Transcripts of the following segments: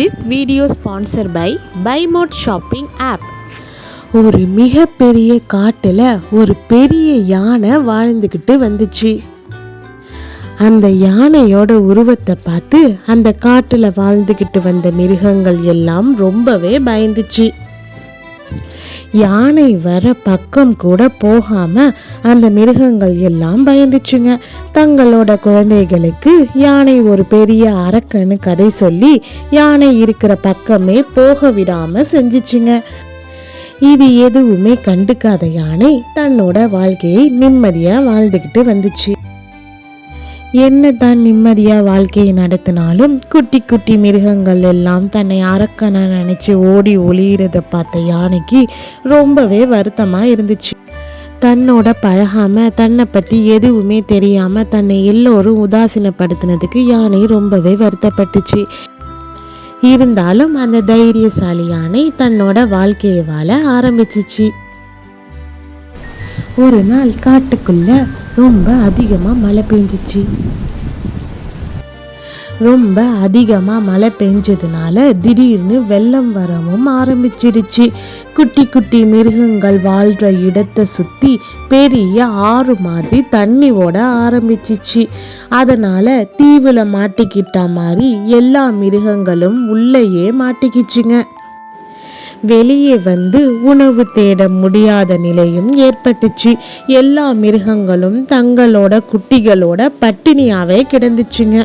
This video sponsored by BuyMode shopping app. ஒரு மிகப்பெரிய காட்டுல ஒரு பெரிய யானை வாழ்ந்துக்கிட்டு வந்துச்சு. அந்த யானையோட உருவத்தை பார்த்து அந்த காட்டுல வாழ்ந்துக்கிட்டு வந்த மிருகங்கள் எல்லாம் ரொம்பவே பயந்துச்சு. யானை வர பக்கம் கூட போகாம அந்த மிருகங்கள் எல்லாம் பயந்துச்சுங்க. தங்களோட குழந்தைகளுக்கு யானை ஒரு பெரிய அரக்கன்னு கதை சொல்லி யானை இருக்கிற பக்கமே போக விடாம செஞ்சிச்சுங்க. இது எதுவுமே கண்டுக்காத யானை தன்னோட வாழ்க்கையை நிம்மதியா வாழ்ந்துக்கிட்டு வந்துச்சு. என்னதான் நிம்மதியா வாழ்க்கையை நடத்தினாலும் குட்டி குட்டி மிருகங்கள் எல்லாம் தன்னை அரக்கனை நினைச்சு ஓடி ஒளியறத பார்த்த யானைக்கு ரொம்பவே வருத்தமா இருந்துச்சு. தன்னோட பழகாம தன்னை பத்தி எதுவுமே தெரியாம தன்னை எல்லோரும் உதாசீனப்படுத்தினதுக்கு யானை ரொம்பவே வருத்தப்பட்டுச்சு. இருந்தாலும் அந்த தைரியசாலி யானை தன்னோட வாழ்க்கையை வாழ ஆரம்பிச்சிச்சு. ஒரு நாள் காட்டுக்குள்ள ரொம்ப அதிகமாக மழை பெஞ்சிச்சு. ரொம்ப அதிகமாக மழை பெஞ்சதுனால திடீர்னு வெள்ளம் வரவும் ஆரம்பிச்சிடுச்சு. குட்டி குட்டி மிருகங்கள் வாழ்கிற இடத்தை சுற்றி பெரிய ஆறு மாதிரி தண்ணி ஓட ஆரம்பிச்சிச்சு. அதனால் தீவில் மாட்டிக்கிட்ட மாதிரி எல்லா மிருகங்களும் உள்ளேயே மாட்டிக்கிச்சுங்க. வெளியே வந்து உணவு தேட முடியாத நிலையும் ஏற்பட்டுச்சு. எல்லா மிருகங்களும் தங்களோட குட்டிகளோட பட்டினியாவே கிடந்துச்சுங்க.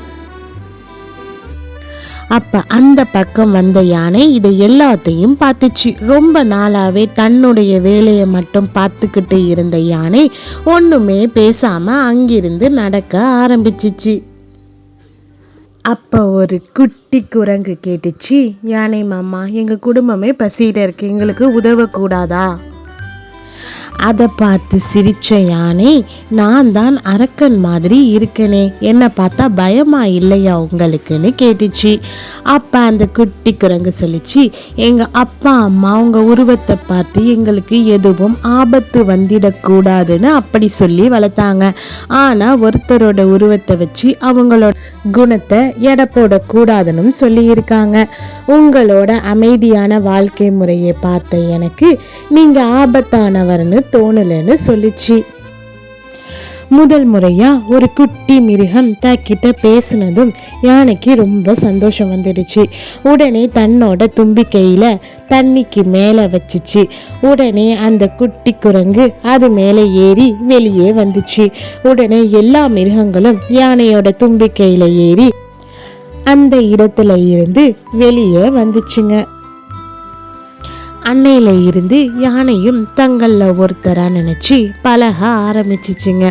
அப்ப அந்த பக்கம் வந்த யானை இதை எல்லாத்தையும் பார்த்துச்சு. ரொம்ப நாளாவே தன்னுடைய வேலையை மட்டும் பார்த்துக்கிட்டு இருந்த யானை ஒண்ணுமே பேசாம அங்கிருந்து நடக்க ஆரம்பிச்சிச்சு. அப்போ ஒரு குட்டி குரங்கு கேட்டுச்சு, யானை மாமா, எங்கள் குடும்பமே பசியில் இருக்கு, எங்களுக்கு உதவக்கூடாதா? அதை பார்த்து சிரிச்ச யானை, நான் தான் அரக்கன் மாதிரி இருக்கனே, என்னை பார்த்தா பயமா இல்லையா உங்களுக்குன்னு கேட்டுச்சு. அப்போ அந்த குட்டி குரங்கு சொல்லிச்சு, எங்கள் அப்பா அம்மா உங்கள் உருவத்தை பார்த்து எங்களுக்கு எதுவும் ஆபத்து வந்திடக்கூடாதுன்னு அப்படி சொல்லி வளர்த்தாங்க. ஆனால் ஒருத்தரோட உருவத்தை வச்சு அவங்களோட குணத்தை எடை போடக்கூடாதுன்னு சொல்லியிருக்காங்க. உங்களோட அமைதியான வாழ்க்கை முறையை பார்த்த எனக்கு நீங்கள் ஆபத்தானவர்னு தோணலன்னு சொல்லிச்சு. முதல் முறையா ஒரு குட்டி மிருகம் தக்கிட்ட பேசினதும் யானைக்கு ரொம்ப சந்தோஷம் வந்துடுச்சு. உடனே தன்னோட தும்பிக்கையில தண்ணிக்கு மேலே வச்சிச்சு. உடனே அந்த குட்டி குரங்கு அது மேலே ஏறி வெளியே வந்துச்சு. உடனே எல்லா மிருகங்களும் யானையோட தும்பிக்கையில ஏறி அந்த இடத்துல இருந்து வெளியே வந்துச்சுங்க. அன்னையில இருந்து யானையும் தங்கள்ல ஒருத்தரா நினைச்சு பழக ஆரம்பிச்சிச்சுங்க.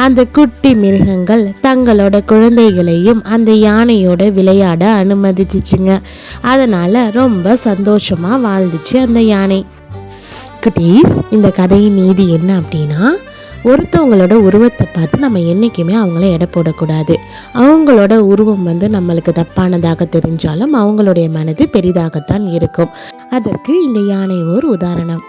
அந்த குட்டி மிருகங்கள் தங்களோட குழந்தைகளையும் அந்த யானையோட விளையாட அனுமதிச்சிச்சுங்க. அதனால ரொம்ப சந்தோஷமா வாழ்ந்துச்சு அந்த யானை. குட்டீஸ், இந்த கதையின் நீதி என்ன அப்படின்னா, ஒருத்தவங்களோட உருவத்தை பார்த்து நம்ம என்றைக்குமே அவங்கள எடை போடக்கூடாது. அவங்களோட உருவம் நம்மளுக்கு தப்பானதாக தெரிஞ்சாலும் அவங்களுடைய மனது பெரிதாகத்தான் இருக்கும். அதற்கு இந்த யானை ஒரு உதாரணம்.